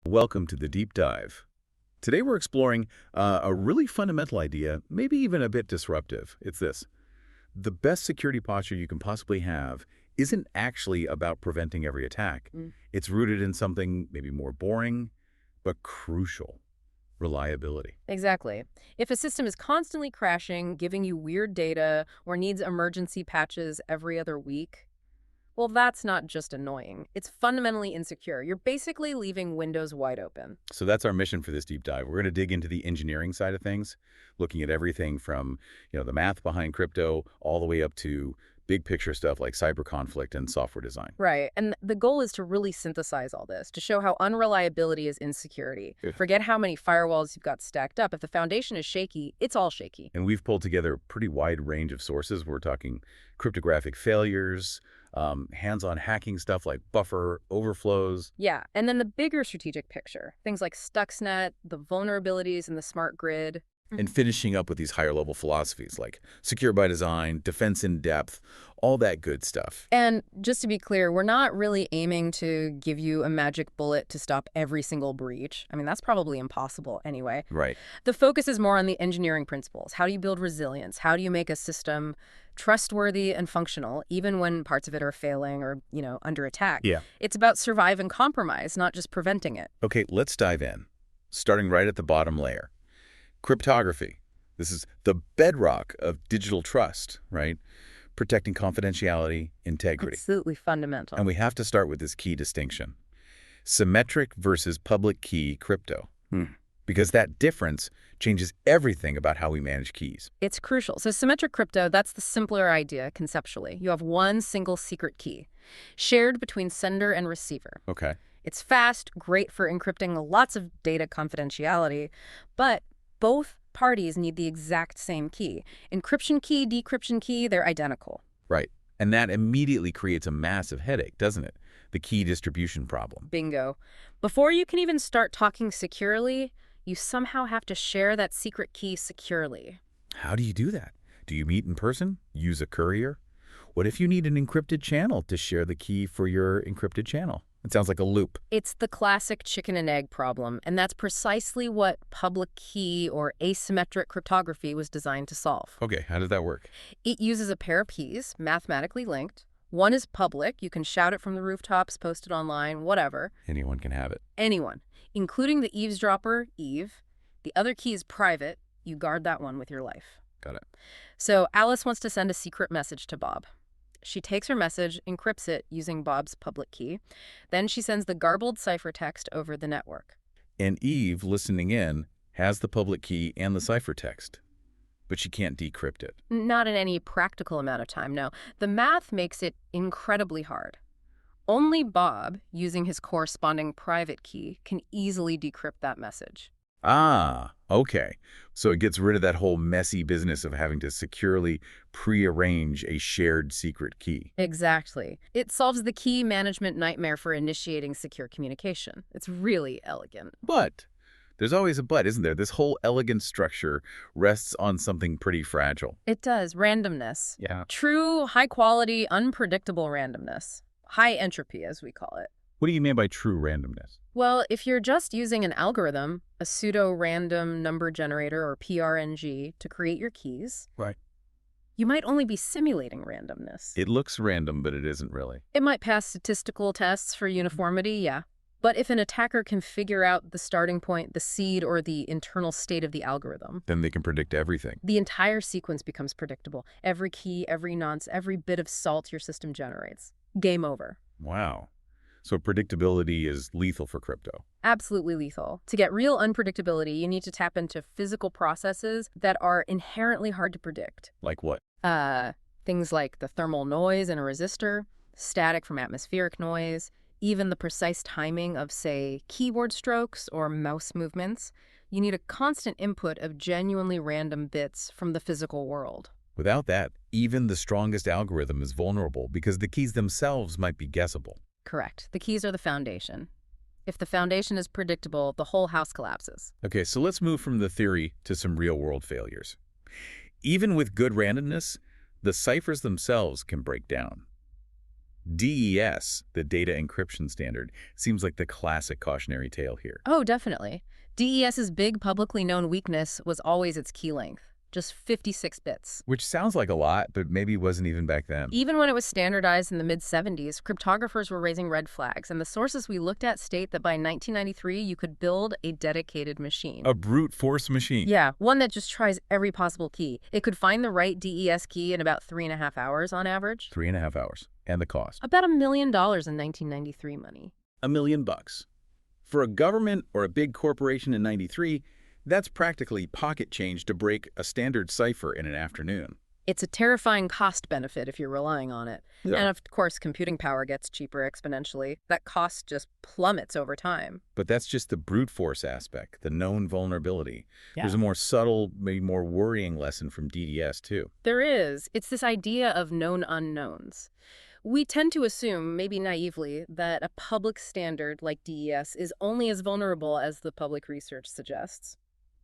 Welcome to the Deep Dive. Today we're exploring a really fundamental idea, maybe even a bit disruptive. It's this. The best security posture you can possibly have isn't actually about preventing every attack. It's rooted in something maybe more boring, but crucial. Reliability. Exactly. If a system is constantly crashing, giving you weird data, or needs emergency patches every other week, well, that's not just annoying. It's fundamentally insecure. You're basically leaving windows wide open. So that's our mission for this deep dive. We're going to dig into the engineering side of things, looking at everything from, the math behind crypto all the way up to big picture stuff like cyber conflict and software design. Right. And the goal is to really synthesize all this, to show how unreliability is insecurity. Yeah. Forget how many firewalls you've got stacked up. If the foundation is shaky, it's all shaky. And we've pulled together a pretty wide range of sources. We're talking cryptographic failures, hands-on hacking stuff like buffer overflows. Yeah. And then the bigger strategic picture, things like Stuxnet, the vulnerabilities in the smart grid. And finishing up with these higher-level philosophies like secure by design, defense in depth, all that good stuff. And just to be clear, we're not really aiming to give you a magic bullet to stop every single breach. I mean, that's probably impossible anyway. Right. The focus is more on the engineering principles. How do you build resilience? How do you make a system trustworthy and functional, even when parts of it are failing or, under attack? Yeah. It's about survive and compromise, not just preventing it. Okay, let's dive in, starting right at the bottom layer. Cryptography. This is the bedrock of digital trust, right? Protecting confidentiality, integrity. Absolutely fundamental. And we have to start with this key distinction. Symmetric versus public key crypto. Because that difference changes everything about how we manage keys. It's crucial. So symmetric crypto, that's the simpler idea conceptually. You have one single secret key, shared between sender and receiver. Okay. It's fast, great for encrypting lots of data confidentiality, but both parties need the exact same key. Encryption key, decryption key, they're identical. Right. And that immediately creates a massive headache, doesn't it? The key distribution problem. Bingo. Before you can even start talking securely, you somehow have to share that secret key securely. How do you do that? Do you meet in person? Use a courier? What if you need an encrypted channel to share the key for your encrypted channel? It sounds like a loop. It's the classic chicken and egg problem, and that's precisely what public key or asymmetric cryptography was designed to solve. Okay, how does that work? It uses a pair of keys, mathematically linked. One is public. You can shout it from the rooftops, post it online, whatever. Anyone can have it. Anyone, including the eavesdropper, Eve. The other key is private. You guard that one with your life. Got it. So Alice wants to send a secret message to Bob. She takes her message, encrypts it using Bob's public key. Then she sends the garbled ciphertext over the network. And Eve, listening in, has the public key and the ciphertext. But she can't decrypt it. Not in any practical amount of time, no. The math makes it incredibly hard. Only Bob, using his corresponding private key, can easily decrypt that message. Ah, okay. So it gets rid of that whole messy business of having to securely prearrange a shared secret key. Exactly. It solves the key management nightmare for initiating secure communication. It's really elegant. But there's always a but, isn't there? This whole elegant structure rests on something pretty fragile. It does. Randomness. Yeah. True, high-quality, unpredictable randomness. High entropy, as we call it. What do you mean by true randomness? Well, if you're just using an algorithm, a pseudo-random number generator or PRNG, to create your keys, Right. you might only be simulating randomness. It looks random, but it isn't really. It might pass statistical tests for uniformity, yeah. But if an attacker can figure out the starting point, the seed, or the internal state of the algorithm, Then they can predict everything. the entire sequence becomes predictable. Every key, every nonce, every bit of salt your system generates. Game over. Wow. So predictability is lethal for crypto. Absolutely lethal. To get real unpredictability, you need to tap into physical processes that are inherently hard to predict. Like what? Things like the thermal noise in a resistor, static from atmospheric noise, even the precise timing of, say, keyboard strokes or mouse movements. You need a constant input of genuinely random bits from the physical world. Without that, even the strongest algorithm is vulnerable because the keys themselves might be guessable. Correct. The keys are the foundation. If the foundation is predictable, the whole house collapses. Okay, so let's move from the theory to some real-world failures. Even with good randomness, the ciphers themselves can break down. DES, the data encryption standard, seems like the classic cautionary tale here. Oh, definitely. DES's big publicly known weakness was always its key length, just 56 bits. Which sounds like a lot, but maybe wasn't even back then. Even when it was standardized in the mid-70s, cryptographers were raising red flags, and the sources we looked at state that by 1993 you could build a dedicated machine. A brute force machine. Yeah, one that just tries every possible key. It could find the right DES key in about 3.5 hours on average. 3.5 hours. And the cost? About $1 million in 1993 money. $1 million. For a government or a big corporation in 93, that's practically pocket change to break a standard cipher in an afternoon. It's a terrifying cost benefit if you're relying on it. Yeah. And of course, computing power gets cheaper exponentially. That cost just plummets over time. But that's just the brute force aspect, the known vulnerability. Yeah. There's a more subtle, maybe more worrying lesson from DDS, too. There is. It's this idea of known unknowns. We tend to assume, maybe naively, that a public standard like DES is only as vulnerable as the public research suggests.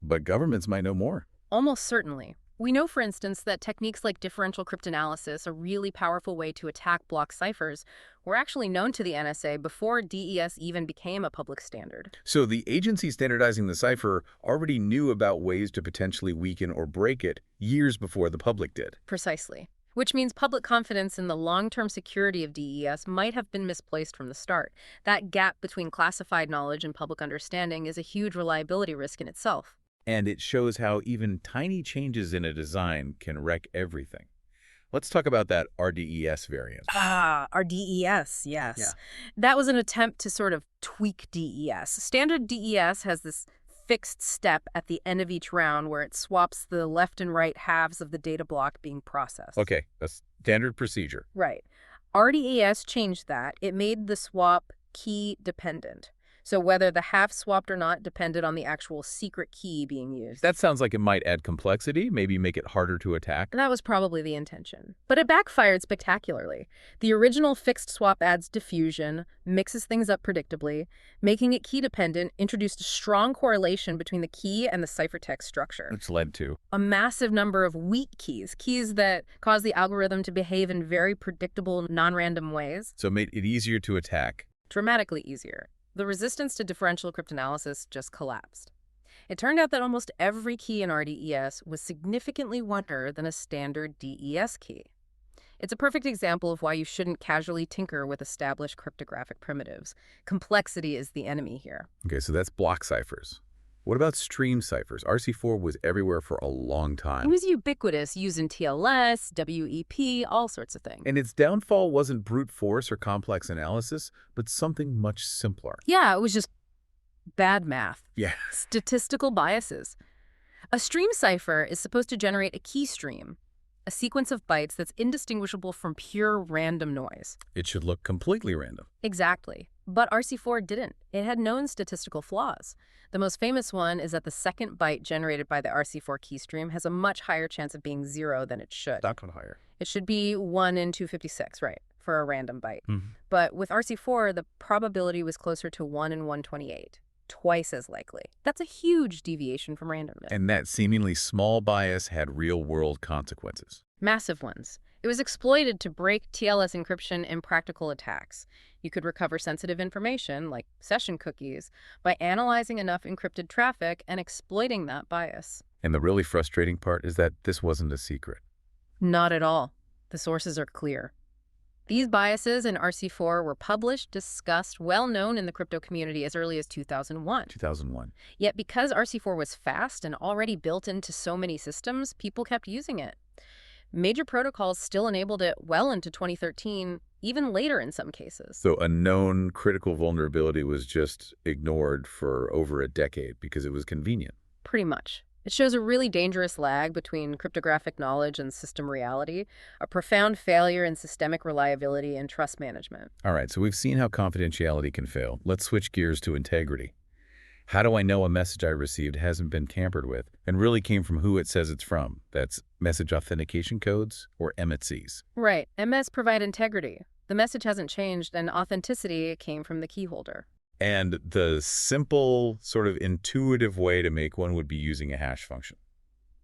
But governments might know more. Almost certainly. We know, for instance, that techniques like differential cryptanalysis, a really powerful way to attack block ciphers, were actually known to the NSA before DES even became a public standard. So the agency standardizing the cipher already knew about ways to potentially weaken or break it years before the public did. Precisely. Which means public confidence in the long-term security of DES might have been misplaced from the start. That gap between classified knowledge and public understanding is a huge reliability risk in itself. And it shows how even tiny changes in a design can wreck everything. Let's talk about that RDES variant. RDES, yes. Yeah. That was an attempt to sort of tweak DES. Standard DES has this fixed step at the end of each round where it swaps the left and right halves of the data block being processed. Okay, that's standard procedure. Right. RDES changed that. It made the swap key dependent. So whether the half swapped or not depended on the actual secret key being used. That sounds like it might add complexity, maybe make it harder to attack. That was probably the intention. But it backfired spectacularly. The original fixed swap adds diffusion, mixes things up predictably, making it key-dependent, introduced a strong correlation between the key and the ciphertext structure. Which led to A massive number of weak keys, keys that cause the algorithm to behave in very predictable, non-random ways. So it made it easier to attack. Dramatically easier. The resistance to differential cryptanalysis just collapsed. It turned out that almost every key in RDES was significantly weaker than a standard DES key. It's a perfect example of why you shouldn't casually tinker with established cryptographic primitives. Complexity is the enemy here. Okay, so that's block ciphers. What about stream ciphers? RC4 was everywhere for a long It time. was ubiquitous, used in TLS, WEP, all sorts of things. And its downfall wasn't brute force or complex analysis, but something much simpler. Yeah, it was just bad math. Yeah. Statistical biases. A stream cipher is supposed to generate a key stream, a sequence of bytes that's indistinguishable from pure random noise. It should look completely random. Exactly. But RC4 didn't. It had known statistical flaws. The most famous one is that the second byte generated by the RC4 key stream has a much higher chance of being 0 than it should. That one higher. It should be 1 in 256, right, for a random byte. Mm-hmm. But with RC4, the probability was closer to 1 in 128, twice as likely. That's a huge deviation from randomness. And that seemingly small bias had real-world consequences. Massive ones. It was exploited to break TLS encryption in practical attacks. You could recover sensitive information, like session cookies, by analyzing enough encrypted traffic and exploiting that bias. And the really frustrating part is that this wasn't a secret. Not at all. The sources are clear. These biases in RC4 were published, discussed, well known in the crypto community as early as 2001. 2001. Yet because RC4 was fast and already built into so many systems, people kept using it. Major protocols still enabled it well into 2013, even later in some cases. So a known critical vulnerability was just ignored for over a decade because it was convenient. Pretty much. It shows a really dangerous lag between cryptographic knowledge and system reality, a profound failure in systemic reliability and trust management. All right, so we've seen how confidentiality can fail. Let's switch gears to integrity. How do I know a message I received hasn't been tampered with and really came from who it says it's from? That's message authentication codes or MACs. Right. MS provide integrity. The message hasn't changed, and authenticity came from the key holder. And the simple, sort of intuitive way to make one would be using a hash function.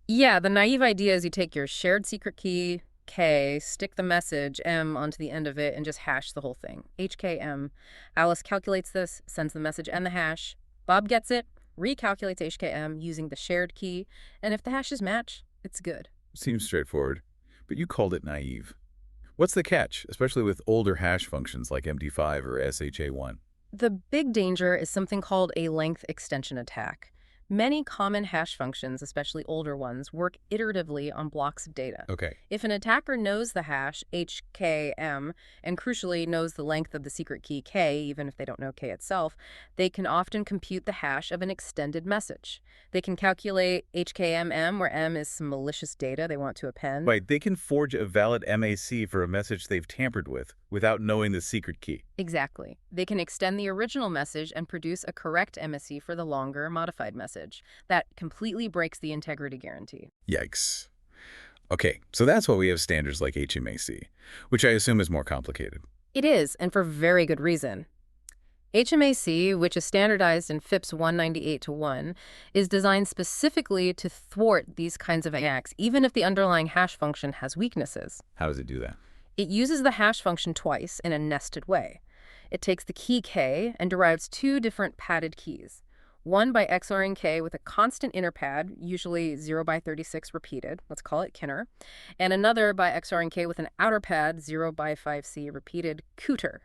Yeah, the naive idea is you take your shared secret key, K, stick the message, M, onto the end of it, and just hash the whole thing. HKM. Alice calculates this, sends the message and the hash. Bob gets it, recalculates HKM using the shared key, and if the hashes match, it's good. Seems straightforward, but you called it naive. What's the catch, especially with older hash functions like MD5 or SHA1? The big danger is something called a length extension attack. Many common hash functions, especially older ones, work iteratively on blocks of data. Okay. If an attacker knows the hash, HKM, and crucially knows the length of the secret key K, even if they don't know K itself, they can often compute the hash of an extended message. They can calculate HKMM, where M is some malicious data they want to append. Right, they can forge a valid MAC for a message they've tampered with without knowing the secret key. Exactly. They can extend the original message and produce a correct MSC for the longer, modified message. That completely breaks the integrity guarantee. Yikes. Okay, so that's why we have standards like HMAC, which I assume is more complicated. It is, and for very good reason. HMAC, which is standardized in FIPS 198-1, is designed specifically to thwart these kinds of attacks, even if the underlying hash function has weaknesses. How does it do that? It uses the hash function twice in a nested way. It takes the key K and derives two different padded keys. One by XORing K with a constant inner pad, usually 0 by 36 repeated, let's call it Kinner, and another by XORing K with an outer pad, 0 by 5C repeated, Cooter.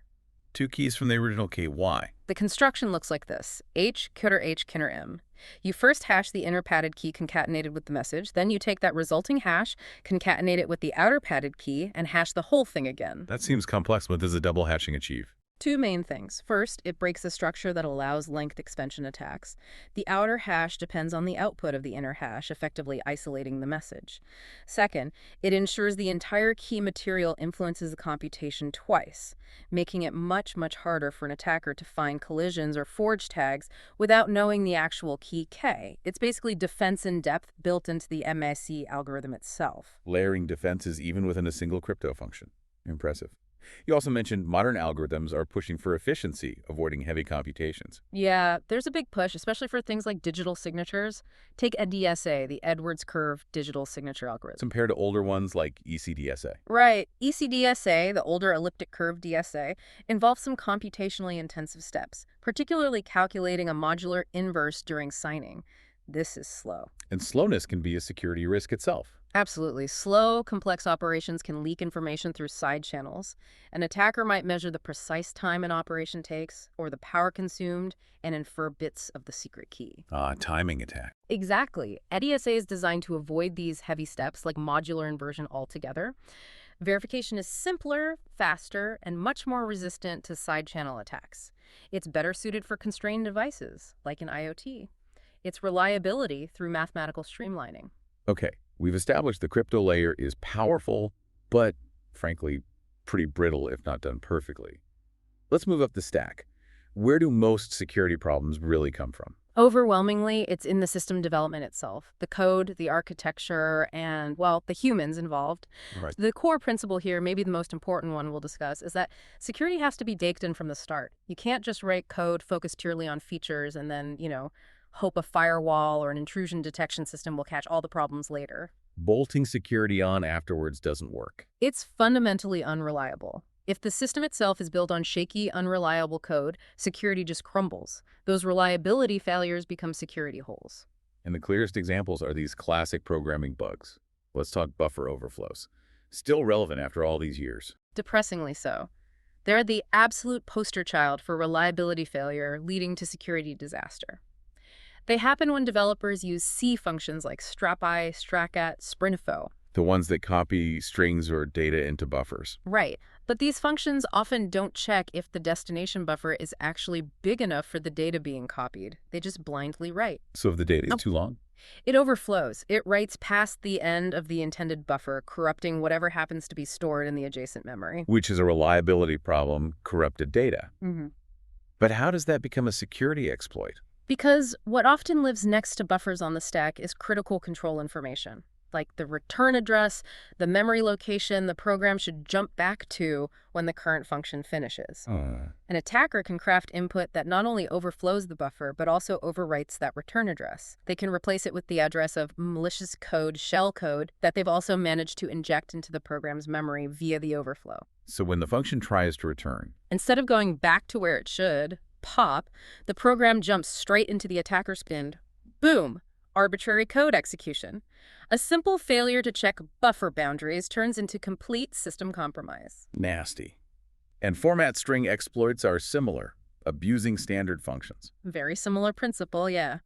Two keys from the original key. Why? The construction looks like this: H, Cooter H, Kinner M. You first hash the inner padded key concatenated with the message, then you take that resulting hash, concatenate it with the outer padded key, and hash the whole thing again. That seems complex. What does a double hashing achieve? Two main things. First, it breaks a structure that allows length extension attacks. The outer hash depends on the output of the inner hash, effectively isolating the message. Second, it ensures the entire key material influences the computation twice, making it much, much harder for an attacker to find collisions or forge tags without knowing the actual key K. It's basically defense in depth built into the MSC algorithm itself. Layering defenses even within a single crypto function. Impressive. You also mentioned modern algorithms are pushing for efficiency, avoiding heavy computations. Yeah, there's a big push, especially for things like digital signatures. Take EDSA, the Edwards curve digital signature algorithm. Compared to older ones like ECDSA. Right. ECDSA, the older elliptic curve DSA, involves some computationally intensive steps, particularly calculating a modular inverse during signing. This is slow. And slowness can be a security risk itself. Absolutely. Slow, complex operations can leak information through side channels. An attacker might measure the precise time an operation takes, or the power consumed, and infer bits of the secret key. Timing attack. Exactly. EDSA is designed to avoid these heavy steps, like modular inversion altogether. Verification is simpler, faster, and much more resistant to side channel attacks. It's better suited for constrained devices, like an IoT. It's reliability through mathematical streamlining. Okay, we've established the crypto layer is powerful, but frankly, pretty brittle if not done perfectly. Let's move up the stack. Where do most security problems really come from? Overwhelmingly, it's in the system development itself, the code, the architecture, and, well, the humans involved. Right. The core principle here, maybe the most important one we'll discuss, is that security has to be baked in from the start. You can't just write code focused purely on features and then, hope a firewall or an intrusion detection system will catch all the problems later. Bolting security on afterwards doesn't work. It's fundamentally unreliable. If the system itself is built on shaky, unreliable code, security just crumbles. Those reliability failures become security holes. And the clearest examples are these classic programming bugs. Let's talk buffer overflows. Still relevant after all these years. Depressingly so. They're the absolute poster child for reliability failure leading to security disaster. They happen when developers use C functions like strapI, stracat, sprinfo. The ones that copy strings or data into buffers. Right. But these functions often don't check if the destination buffer is actually big enough for the data being copied. They just blindly write. So if the data is too long? It overflows. It writes past the end of the intended buffer, corrupting whatever happens to be stored in the adjacent memory. Which is a reliability problem, corrupted data. Mm-hmm. But how does that become a security exploit? Because what often lives next to buffers on the stack is critical control information. like the return address, the memory location the program should jump back to when the current function finishes. An attacker can craft input that not only overflows the buffer, but also overwrites that return address. They can replace it with the address of malicious code, shell code, that they've also managed to inject into the program's memory via the overflow. So when the function tries to return, Instead of going back to where it should, pop, the program jumps straight into the attacker's pinned. Boom! Arbitrary code execution. A simple failure to check buffer boundaries turns into complete system compromise. nasty. And format string exploits are similar, abusing standard functions. Very similar principle, yeah.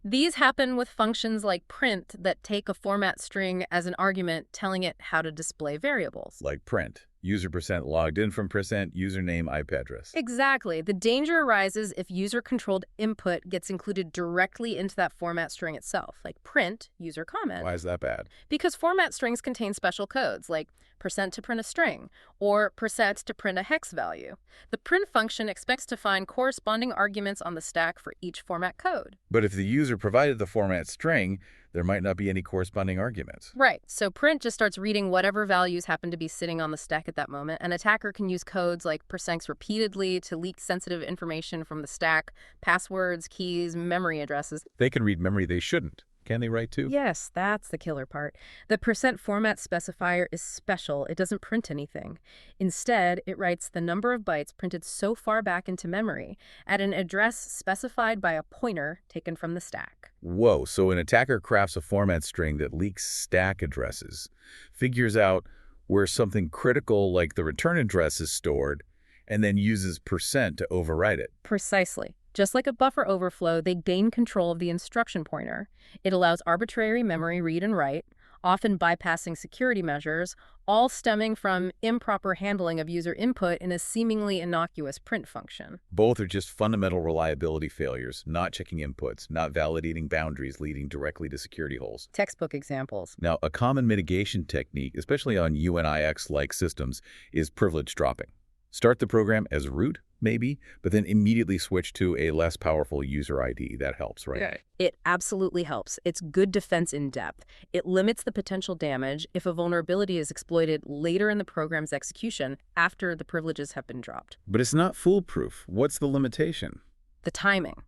These happen with functions like print that take a format string as an argument telling it how to display variables. Like print, user percent logged in from percent, username, IP address. Exactly. The danger arises if user-controlled input gets included directly into that format string itself, like print user comment. Why is that bad? Because format strings contain special codes, like percent to print a string, or percent to print a hex value. The print function expects to find corresponding arguments on the stack for each format code. But if the user provided the format string, there might not be any corresponding arguments. Right, so print just starts reading whatever values happen to be sitting on the stack at that moment. An attacker can use codes like percents repeatedly to leak sensitive information from the stack, passwords, keys, memory addresses. They can read memory they shouldn't. Can they write too? Yes, that's the killer part. The percent format specifier is special. It doesn't print anything. Instead, it writes the number of bytes printed so far back into memory at an address specified by a pointer taken from the stack. Whoa, so an attacker crafts a format string that leaks stack addresses, figures out where something critical like the return address is stored, and then uses percent to overwrite it. Precisely. Just like a buffer overflow, they gain control of the instruction pointer. It allows arbitrary memory read and write, often bypassing security measures, all stemming from improper handling of user input in a seemingly innocuous print function. Both are just fundamental reliability failures, not checking inputs, not validating boundaries, leading directly to security holes. Textbook examples. Now, a common mitigation technique, especially on UNIX-like systems, is privilege dropping. Start the program as root, maybe, but then immediately switch to a less powerful user ID. That helps, right? Yeah. It absolutely helps. It's good defense in depth. It limits the potential damage if a vulnerability is exploited later in the program's execution after the privileges have been dropped. But it's not foolproof. What's the limitation? The timing.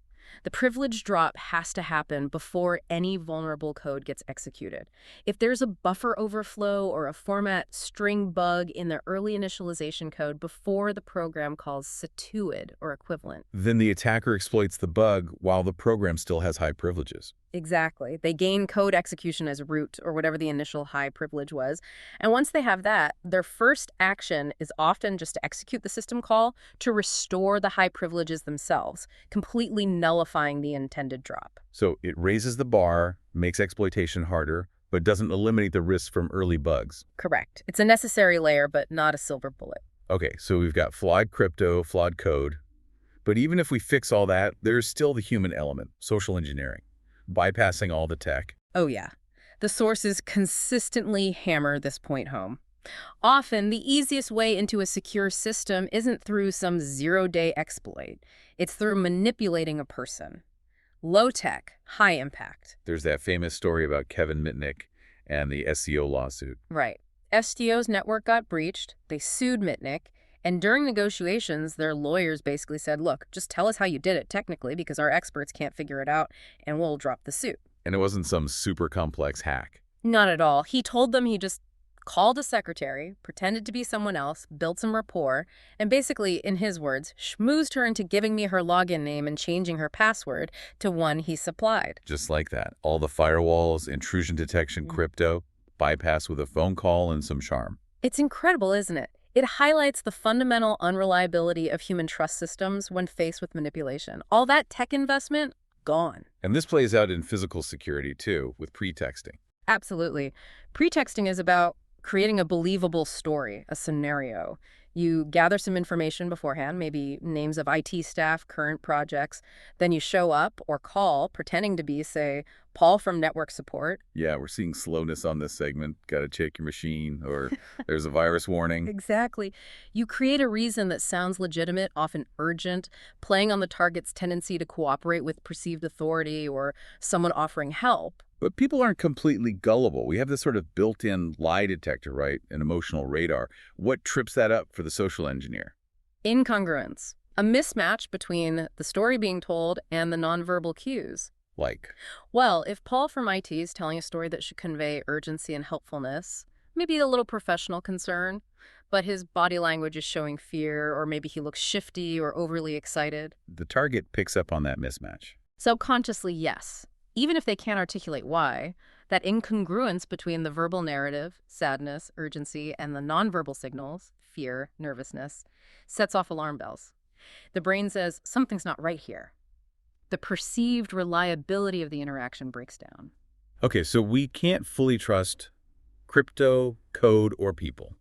The privilege drop has to happen before any vulnerable code gets executed. If there's a buffer overflow or a format string bug in the early initialization code before the program calls situid or equivalent. Then the attacker exploits the bug while the program still has high privileges. Exactly. They gain code execution as root or whatever the initial high privilege was. And once they have that, their first action is often just to execute the system call to restore the high privileges themselves, completely nullifying the intended drop. So it raises the bar, makes exploitation harder, but doesn't eliminate the risks from early bugs. Correct. It's a necessary layer, but not a silver bullet. Okay, so we've got flawed crypto, flawed code. But even if we fix all that, there's still the human element, social engineering. Bypassing all the tech. Oh yeah. The sources consistently hammer this point home. Often, the easiest way into a secure system isn't through some zero-day exploit. It's through manipulating a person. Low tech, high impact. There's that famous story about Kevin Mitnick and the SEO lawsuit. Right. STO's network got breached. They sued Mitnick. And during negotiations, their lawyers basically said, look, just tell us how you did it technically because our experts can't figure it out and we'll drop the suit. And it wasn't some super complex hack. Not at all. He told them he just called a secretary, pretended to be someone else, built some rapport, and basically, in his words, schmoozed her into giving me her login name and changing her password to one he supplied. Just like that. All the firewalls, intrusion detection, crypto, bypass with a phone call and some charm. It's incredible, isn't it? It highlights the fundamental unreliability of human trust systems when faced with manipulation. All that tech investment, gone. And this plays out in physical security, too, with pretexting. Absolutely. Pretexting is about creating a believable story, a scenario. You gather some information beforehand, maybe names of IT staff, current projects. Then you show up or call, pretending to be, say, Paul from network support. Yeah, we're seeing slowness on this segment. Got to check your machine, or there's a virus warning. Exactly. You create a reason that sounds legitimate, often urgent, playing on the target's tendency to cooperate with perceived authority or someone offering help. But people aren't completely gullible. We have this sort of built-in lie detector, right? An emotional radar. What trips that up for the social engineer? Incongruence. A mismatch between the story being told and the nonverbal cues. Like, Well, if Paul from IT is telling a story that should convey urgency and helpfulness, maybe a little professional concern, but his body language is showing fear, or maybe he looks shifty or overly excited. the target picks up on that mismatch. Subconsciously, yes. Even if they can't articulate why, that incongruence between the verbal narrative, sadness, urgency, and the nonverbal signals, fear, nervousness, sets off alarm bells. The brain says, something's not right here. The perceived reliability of the interaction breaks down. Okay, so we can't fully trust crypto, code, or people.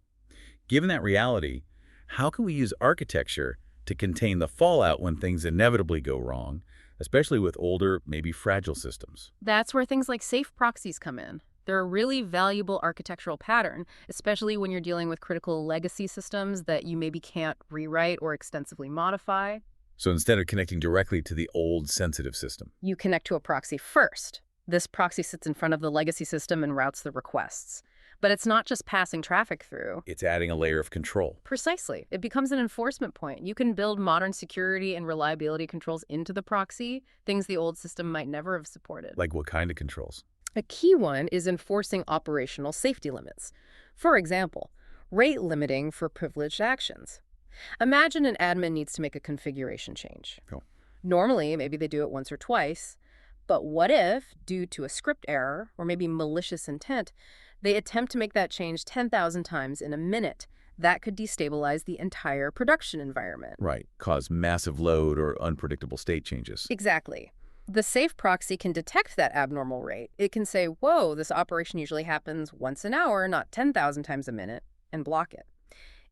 Given that reality, how can we use architecture to contain the fallout when things inevitably go wrong, especially with older, maybe fragile systems? That's where things like safe proxies come in. They're a really valuable architectural pattern, especially when you're dealing with critical legacy systems that you maybe can't rewrite or extensively modify. So instead of connecting directly to the old sensitive system. You connect to a proxy first. This proxy sits in front of the legacy system and routes the requests. But it's not just passing traffic through. It's adding a layer of control. Precisely. It becomes an enforcement point. You can build modern security and reliability controls into the proxy, things the old system might never have supported. Like what kind of controls? A key one is enforcing operational safety limits. For example, rate limiting for privileged actions. Imagine an admin needs to make a configuration change. Oh. Normally, maybe they do it once or twice, but what if, due to a script error or maybe malicious intent, they attempt to make that change 10,000 times in a minute? That could destabilize the entire production environment. Right. Cause massive load or unpredictable state changes. Exactly. The safe proxy can detect that abnormal rate. It can say, whoa, this operation usually happens once an hour, not 10,000 times a minute, and block it.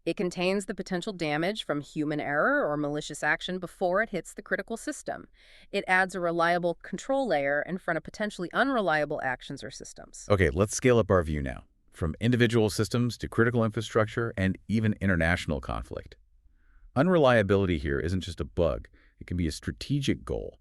It contains the potential damage from human error or malicious action before it hits the critical system. It adds a reliable control layer in front of potentially unreliable actions or systems. Okay, let's scale up our view now. From individual systems to critical infrastructure and even international conflict. Unreliability here isn't just a bug. It can be a strategic goal.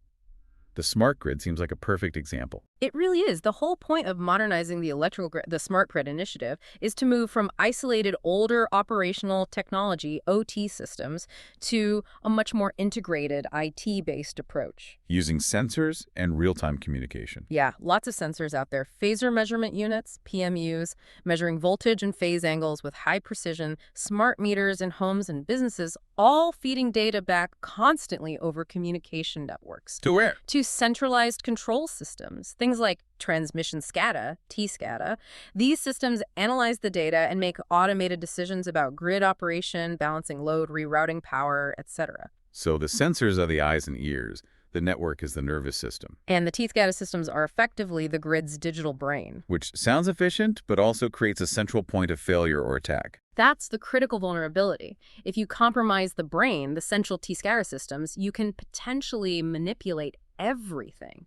The smart grid seems like a perfect example. It really is. The whole point of modernizing the electrical grid, the smart grid initiative, is to move from isolated, older operational technology, OT systems, to a much more integrated IT-based approach. Using sensors and real-time communication. Yeah, lots of sensors out there. Phasor measurement units, PMUs, measuring voltage and phase angles with high precision, smart meters in homes and businesses, all feeding data back constantly over communication networks. To where? To centralized control systems, things like transmission SCADA, T-SCADA. These systems analyze the data and make automated decisions about grid operation, balancing load, rerouting power, etc. So the sensors are the eyes and ears. The network is the nervous system. And the T-SCADA systems are effectively the grid's digital brain. Which sounds efficient, but also creates a central point of failure or attack. That's the critical vulnerability. If you compromise the brain, the central T-SCADA systems, you can potentially manipulate everything.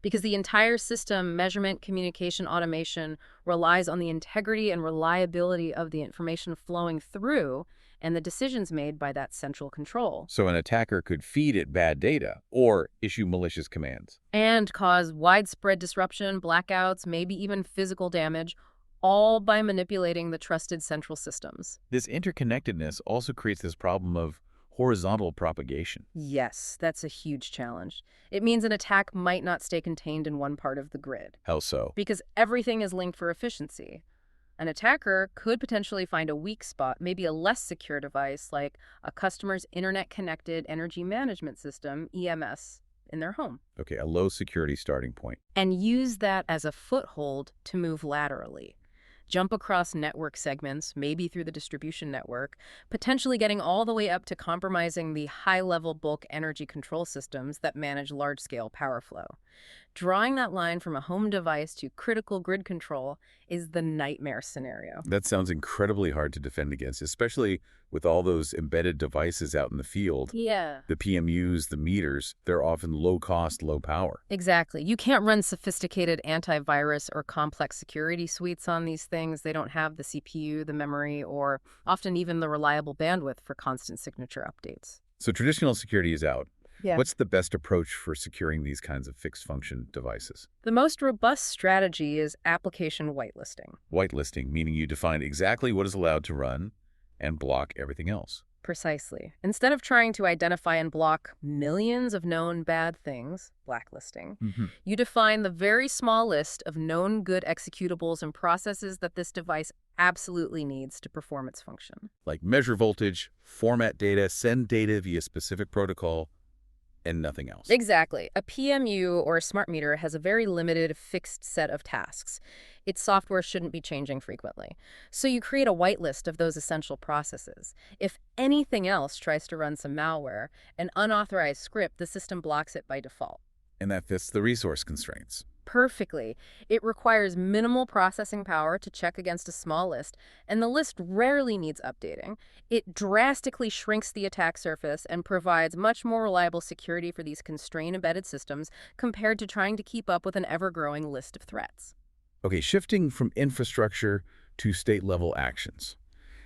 Because the entire system, measurement, communication, automation, relies on the integrity and reliability of the information flowing through and the decisions made by that central control. So an attacker could feed it bad data or issue malicious commands. And cause widespread disruption, blackouts, maybe even physical damage, all by manipulating the trusted central systems. This interconnectedness also creates this problem of horizontal propagation. Yes, that's a huge challenge. It means an attack might not stay contained in one part of the grid. How so? Because everything is linked for efficiency. An attacker could potentially find a weak spot, maybe a less secure device like a customer's internet-connected energy management system, EMS, in their home. Okay, a low security starting point. And use that as a foothold to move laterally. Jump across network segments, maybe through the distribution network, potentially getting all the way up to compromising the high-level bulk energy control systems that manage large-scale power flow. Drawing that line from a home device to critical grid control is the nightmare scenario. That sounds incredibly hard to defend against, especially With all those embedded devices out in the field, Yeah. the PMUs, the meters, they're often low cost, low power. Exactly. You can't run sophisticated antivirus or complex security suites on these things. They don't have the CPU, the memory, or often even the reliable bandwidth for constant signature updates. So traditional security is out. Yeah. What's the best approach for securing these kinds of fixed function devices? The most robust strategy is application whitelisting. Whitelisting, meaning you define exactly what is allowed to run and block everything else. Precisely. Instead of trying to identify and block millions of known bad things, blacklisting, you define the very small list of known good executables and processes that this device absolutely needs to perform its function. Like measure voltage, format data, send data via specific protocol, and nothing else. Exactly. A PMU or a smart meter has a very limited fixed set of tasks. Its software shouldn't be changing frequently. So you create a whitelist of those essential processes. If anything else tries to run some malware, an unauthorized script, the system blocks it by default. And that fits the resource constraints. Perfectly. It requires minimal processing power to check against a small list, and the list rarely needs updating. It drastically shrinks the attack surface and provides much more reliable security for these constrained embedded systems compared to trying to keep up with an ever-growing list of threats. Okay, shifting from infrastructure to state-level actions.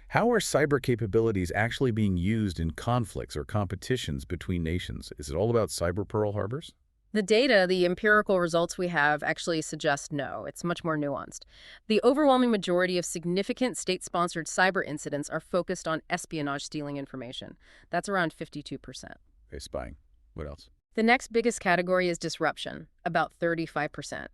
How are cyber capabilities actually being used in conflicts or competitions between nations? Is it all about cyber Pearl Harbors? The data, the empirical results we have actually suggest no. It's much more nuanced. The overwhelming majority of significant state-sponsored cyber incidents are focused on espionage stealing information. That's around 52%. Okay, spying. What else? The next biggest category is disruption, about 35%.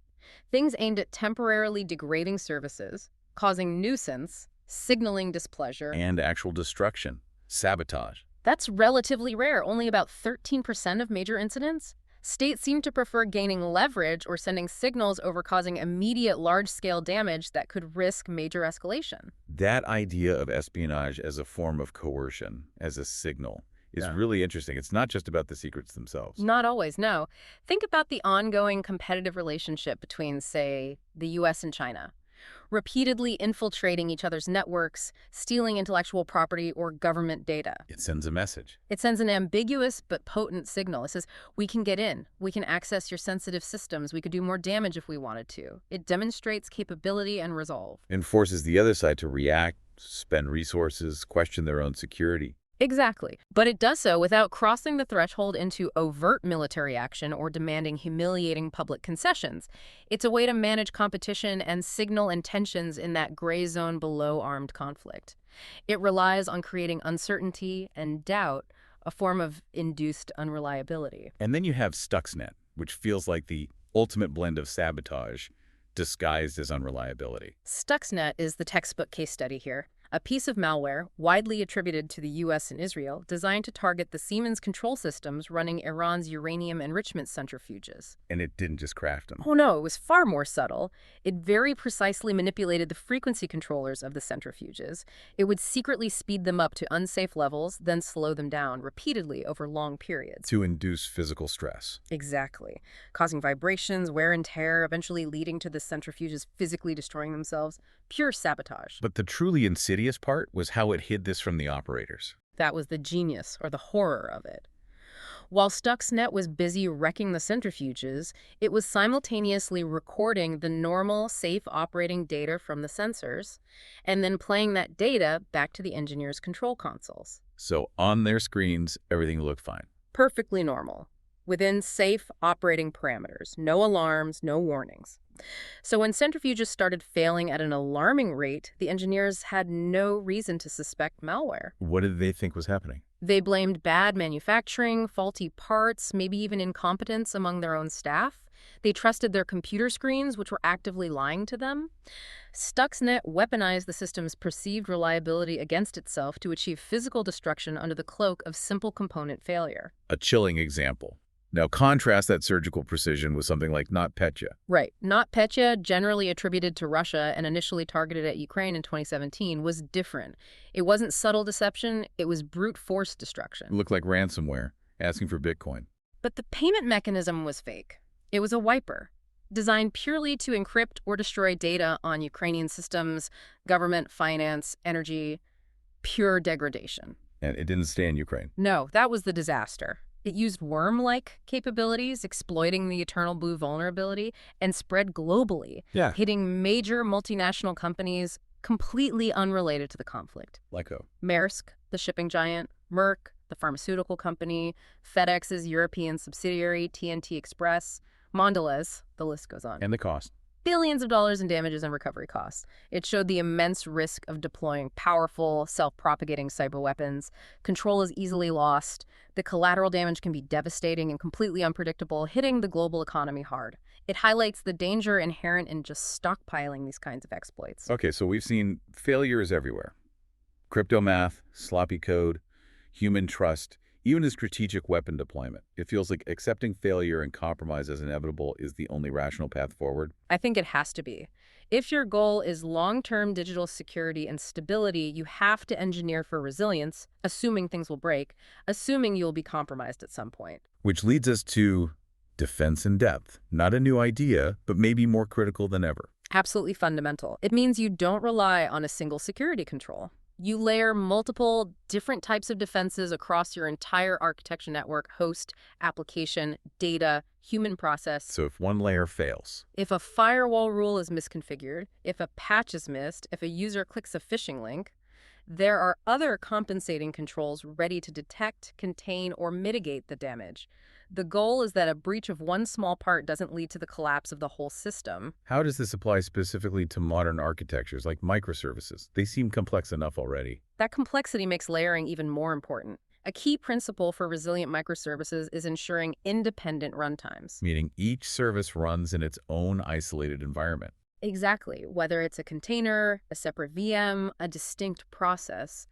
Things aimed at temporarily degrading services, causing nuisance, signaling displeasure. And actual destruction, sabotage. That's relatively rare, only about 13% of major incidents. States seem to prefer gaining leverage or sending signals over causing immediate large-scale damage that could risk major escalation. That idea of espionage as a form of coercion, as a signal, is really interesting. It's not just about the secrets themselves. Not always, no. Think about the ongoing competitive relationship between, say, the US and China. Repeatedly infiltrating each other's networks, stealing intellectual property or government data. It sends a message. It sends an ambiguous but potent signal. It says, we can get in, we can access your sensitive systems, we could do more damage if we wanted to. It demonstrates capability and resolve. And forces the other side to react, spend resources, question their own security. Exactly. But it does so without crossing the threshold into overt military action or demanding humiliating public concessions. It's a way to manage competition and signal intentions in that gray zone below armed conflict. It relies on creating uncertainty and doubt, a form of induced unreliability. And then you have Stuxnet, which feels like the ultimate blend of sabotage disguised as unreliability. Stuxnet is the textbook case study here. A piece of malware, widely attributed to the US and Israel, designed to target the Siemens control systems running Iran's uranium enrichment centrifuges. And it didn't just craft them. Oh no, it was far more subtle. It very precisely manipulated the frequency controllers of the centrifuges. It would secretly speed them up to unsafe levels, then slow them down repeatedly over long periods. To induce physical stress. Exactly. Causing vibrations, wear and tear, eventually leading to the centrifuges physically destroying themselves. Pure sabotage. But the truly insidious part was how it hid this from the operators. That was the genius, or the horror of it. While Stuxnet was busy wrecking the centrifuges, it was simultaneously recording the normal, safe operating data from the sensors, and then playing that data back to the engineers' control consoles. So on their screens, everything looked fine. Perfectly normal, within safe operating parameters. No alarms, no warnings. So when centrifuges started failing at an alarming rate, the engineers had no reason to suspect malware. What did they think was happening? They blamed bad manufacturing, faulty parts, maybe even incompetence among their own staff. They trusted their computer screens, which were actively lying to them. Stuxnet weaponized the system's perceived reliability against itself to achieve physical destruction under the cloak of simple component failure. A chilling example. Now contrast that surgical precision with something like NotPetya. Right. NotPetya, generally attributed to Russia and initially targeted at Ukraine in 2017, was different. It wasn't subtle deception, it was brute force destruction. It looked like ransomware, asking for Bitcoin. But the payment mechanism was fake. It was a wiper, designed purely to encrypt or destroy data on Ukrainian systems, government, finance, energy. Pure degradation. And it didn't stay in Ukraine. No, that was the disaster. It used worm-like capabilities, exploiting the eternal blue vulnerability, and spread globally, Yeah. hitting major multinational companies completely unrelated to the conflict. Like a... Maersk, the shipping giant, Merck, the pharmaceutical company, FedEx's European subsidiary, TNT Express, Mondelez, the list goes on. And the cost. Billions of dollars in damages and recovery costs. It showed the immense risk of deploying powerful, self-propagating cyber weapons. Control is easily lost. The collateral damage can be devastating and completely unpredictable, hitting the global economy hard. It highlights the danger inherent in just stockpiling these kinds of exploits. Okay, so we've seen failures everywhere. Crypto math, sloppy code, human trust, even in strategic weapon deployment. It feels like accepting failure and compromise as inevitable is the only rational path forward. I think it has to be. If your goal is long-term digital security and stability, you have to engineer for resilience, assuming things will break, assuming you'll be compromised at some point. Which leads us to defense in depth. Not a new idea, but maybe more critical than ever. Absolutely fundamental. It means you don't rely on a single security control. You layer multiple different types of defenses across your entire architecture network: host, application, data, human process. So if one layer fails, If a firewall rule is misconfigured, if a patch is missed, if a user clicks a phishing link, there are other compensating controls ready to detect, contain, or mitigate the damage. The goal is that a breach of one small part doesn't lead to the collapse of the whole system. how does this apply specifically to modern architectures like microservices? They seem complex enough already. That complexity makes layering even more important. A key principle for resilient microservices is ensuring independent runtimes. Meaning each service runs in its own isolated environment. Exactly, whether it's a container, a separate VM, a distinct process.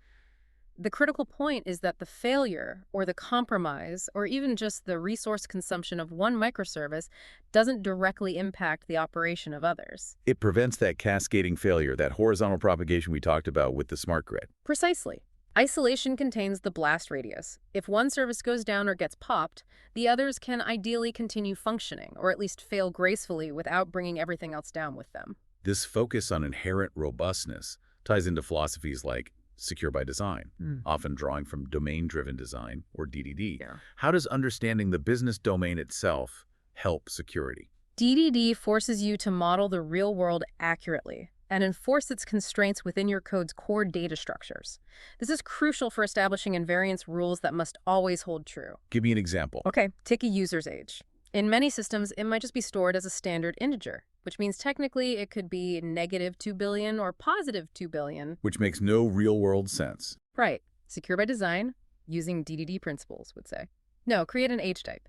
The critical point is that the failure or the compromise or even just the resource consumption of one microservice doesn't directly impact the operation of others. It prevents that cascading failure, that horizontal propagation we talked about with the smart grid. Precisely. Isolation contains the blast radius. If one service goes down or gets popped, the others can ideally continue functioning, or at least fail gracefully without bringing everything else down with them. This focus on inherent robustness ties into philosophies like secure by design, often drawing from domain-driven design, or DDD. Yeah. How does understanding the business domain itself help security? DDD forces you to model the real world accurately and enforce its constraints within your code's core data structures. This is crucial for establishing invariance rules that must always hold true. Give me an example. Okay, take a user's age. In many systems, it might just be stored as a standard integer, which means technically it could be negative 2 billion or positive 2 billion. Which makes no real-world sense. Right. Secure by design, using DDD principles, would say. No, create an age type.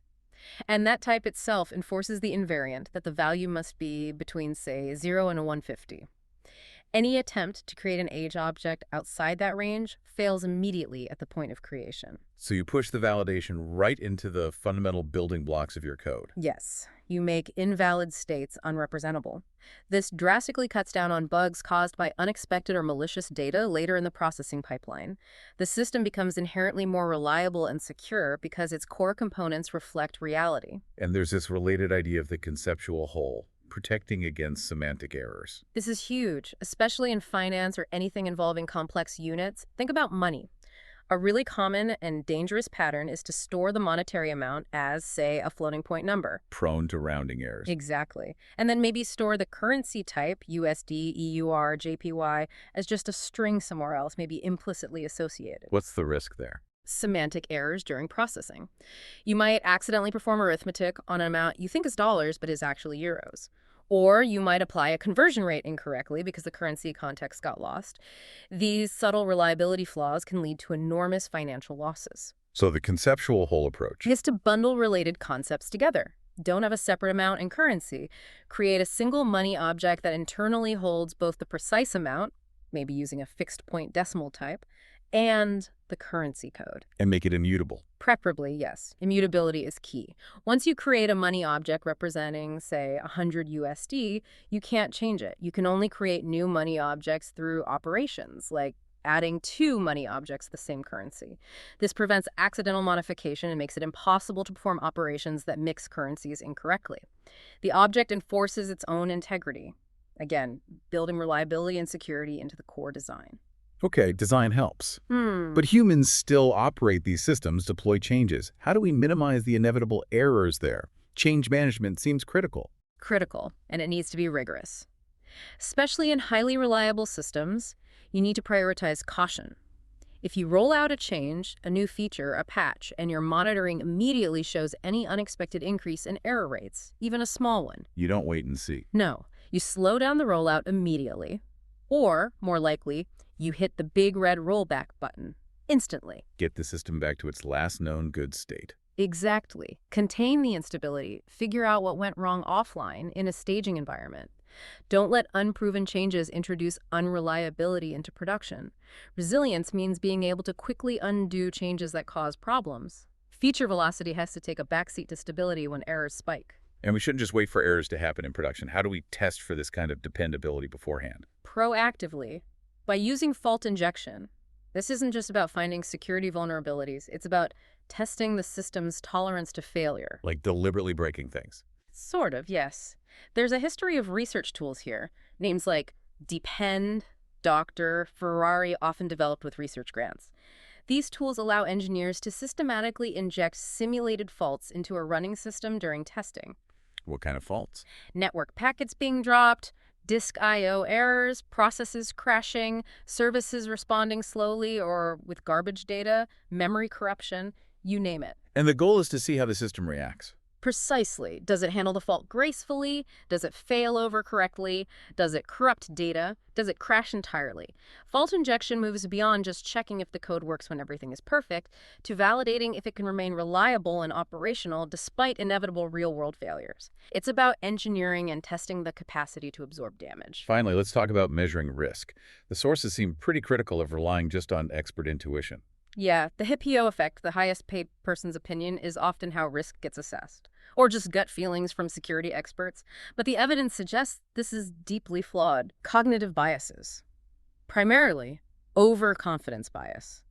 And that type itself enforces the invariant that the value must be between, say, 0 and a 150. Any attempt to create an age object outside that range fails immediately at the point of creation. So you push the validation right into the fundamental building blocks of your code. Yes, you make invalid states unrepresentable. This drastically cuts down on bugs caused by unexpected or malicious data later in the processing pipeline. The system becomes inherently more reliable and secure because its core components reflect reality. And there's this related idea of the conceptual whole, protecting against semantic errors. This is huge, especially in finance or anything involving complex units. Think about money. A really common and dangerous pattern is to store the monetary amount as, say, a floating point number. Prone to rounding errors. Exactly. And then maybe store the currency type, USD, EUR, JPY, as just a string somewhere else, maybe implicitly associated. What's the risk there? Semantic errors during processing. You might accidentally perform arithmetic on an amount you think is dollars but is actually euros. Or you might apply a conversion rate incorrectly because the currency context got lost. These subtle reliability flaws can lead to enormous financial losses. So the conceptual whole approach. Is to bundle related concepts together. Don't have a separate amount in currency. Create a single money object that internally holds both the precise amount, maybe using a fixed point decimal type, and the currency code. And make it immutable. Preferably, yes. Immutability is key. Once you create a money object representing, say, 100 USD, you can't change it. You can only create new money objects through operations, like adding 2 money objects of the same currency. This prevents accidental modification and makes it impossible to perform operations that mix currencies incorrectly. The object enforces its own integrity. Again, building reliability and security into the core design. Okay, design helps. Hmm, But humans still operate these systems, deploy changes. How do we minimize the inevitable errors there? Change management seems critical. critical, and it needs to be rigorous. Especially in highly reliable systems, you need to prioritize caution. If you roll out a change, a new feature, a patch, and your monitoring immediately shows any unexpected increase in error rates, even a small one, You don't wait and see. no, you slow down the rollout immediately. Or, more likely, you hit the big red rollback button instantly. Get the system back to its last known good state. Exactly. Contain the instability. Figure out what went wrong offline in a staging environment. Don't let unproven changes introduce unreliability into production. Resilience means being able to quickly undo changes that cause problems. Feature velocity has to take a backseat to stability when errors spike. And we shouldn't just wait for errors to happen in production. How do we test for this kind of dependability beforehand? Proactively, by using fault injection. This isn't just about finding security vulnerabilities, it's about testing the system's tolerance to failure. Like deliberately breaking things. Sort of, yes. There's a history of research tools here. Names like Depend, Doctor, Ferrari, often developed with research grants. These tools allow engineers to systematically inject simulated faults into a running system during testing. What kind of faults? Network packets being dropped, disk I/O errors, processes crashing, services responding slowly or with garbage data, memory corruption, you name it. And the goal is to see how the system reacts. Precisely. Does it handle the fault gracefully? Does it fail over correctly? Does it corrupt data? Does it crash entirely? Fault injection moves beyond just checking if the code works when everything is perfect to validating if it can remain reliable and operational despite inevitable real-world failures. It's about engineering and testing the capacity to absorb damage. Finally, let's talk about measuring risk. The sources seem pretty critical of relying just on expert intuition. Yeah, the HIPPO effect, the highest paid person's opinion, is often how risk gets assessed. Or just gut feelings from security experts. But the evidence suggests this is deeply flawed. Cognitive biases. Primarily, overconfidence bias.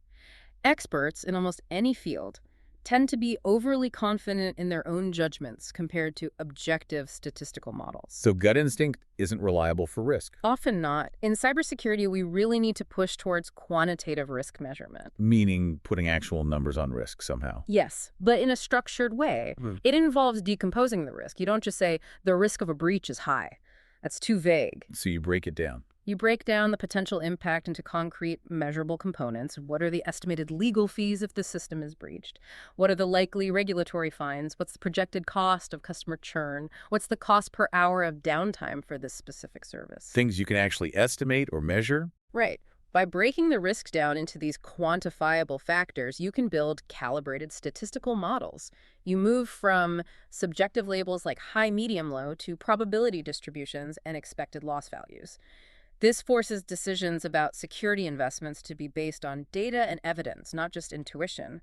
Experts in almost any field tend to be overly confident in their own judgments compared to objective statistical models. So gut instinct isn't reliable for risk. Often not. In cybersecurity, we really need to push towards quantitative risk measurement. Meaning putting actual numbers on risk somehow. Yes, but in a structured way. It involves decomposing the risk. You don't just say, the risk of a breach is high. That's too vague. So you break it down. You break down the potential impact into concrete, measurable components. What are the estimated legal fees if the system is breached? What are the likely regulatory fines? What's the projected cost of customer churn? What's the cost per hour of downtime for this specific service? Things you can actually estimate or measure. Right. By breaking the risks down into these quantifiable factors, you can build calibrated statistical models. You move from subjective labels like high, medium, low to probability distributions and expected loss values. This forces decisions about security investments to be based on data and evidence, not just intuition,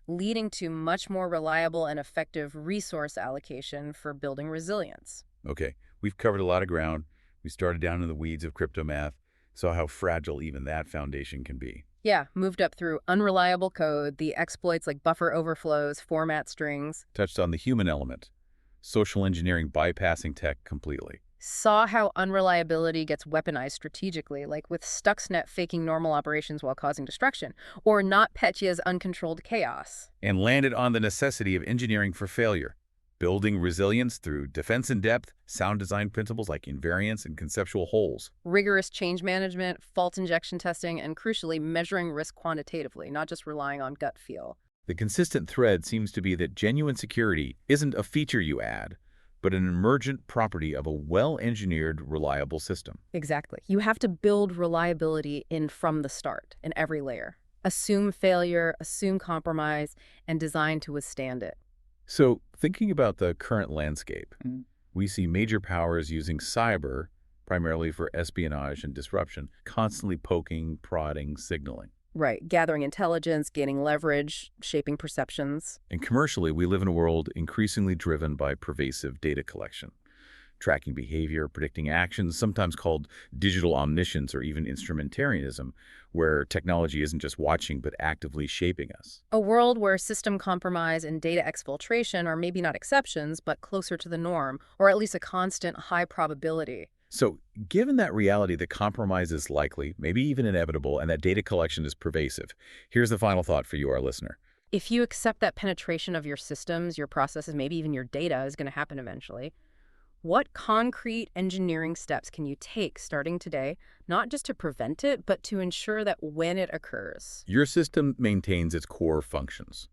leading to much more reliable and effective resource allocation for building resilience. Okay, we've covered a lot of ground. We started down in the weeds of crypto math, saw how fragile even that foundation can be. Yeah, moved up through unreliable code, the exploits like buffer overflows, format strings. Touched on the human element, social engineering bypassing tech completely. Saw how unreliability gets weaponized strategically, like with Stuxnet faking normal operations while causing destruction, or NotPetya's uncontrolled chaos. And landed on the necessity of engineering for failure, building resilience through defense in depth, sound design principles like invariance and conceptual holes. Rigorous change management, fault injection testing, and crucially, measuring risk quantitatively, not just relying on gut feel. The consistent thread seems to be that genuine security isn't a feature you add, but an emergent property of a well-engineered, reliable system. Exactly. You have to build reliability in from the start, in every layer. Assume failure, assume compromise, and design to withstand it. So, thinking about the current landscape, we see major powers using cyber, primarily for espionage and disruption, constantly poking, prodding, signaling. Right. Gathering intelligence, gaining leverage, shaping perceptions. And commercially, we live in a world increasingly driven by pervasive data collection, tracking behavior, predicting actions, sometimes called digital omniscience or even instrumentarianism, where technology isn't just watching but actively shaping us. A world where system compromise and data exfiltration are maybe not exceptions, but closer to the norm, or at least a constant high probability. So, given that reality that compromise is likely, maybe even inevitable, and that data collection is pervasive, here's the final thought for you, our listener. If you accept that penetration of your systems, your processes, maybe even your data is going to happen eventually, what concrete engineering steps can you take starting today, not just to prevent it, but to ensure that when it occurs? Your system maintains its core functions,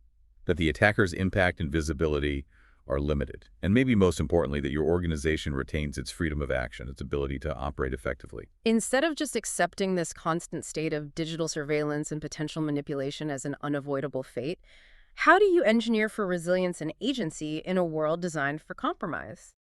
that the attacker's impact and visibility are limited, and maybe most importantly, that your organization retains its freedom of action, its ability to operate effectively. Instead of just accepting this constant state of digital surveillance and potential manipulation as an unavoidable fate, how do you engineer for resilience and agency in a world designed for compromise?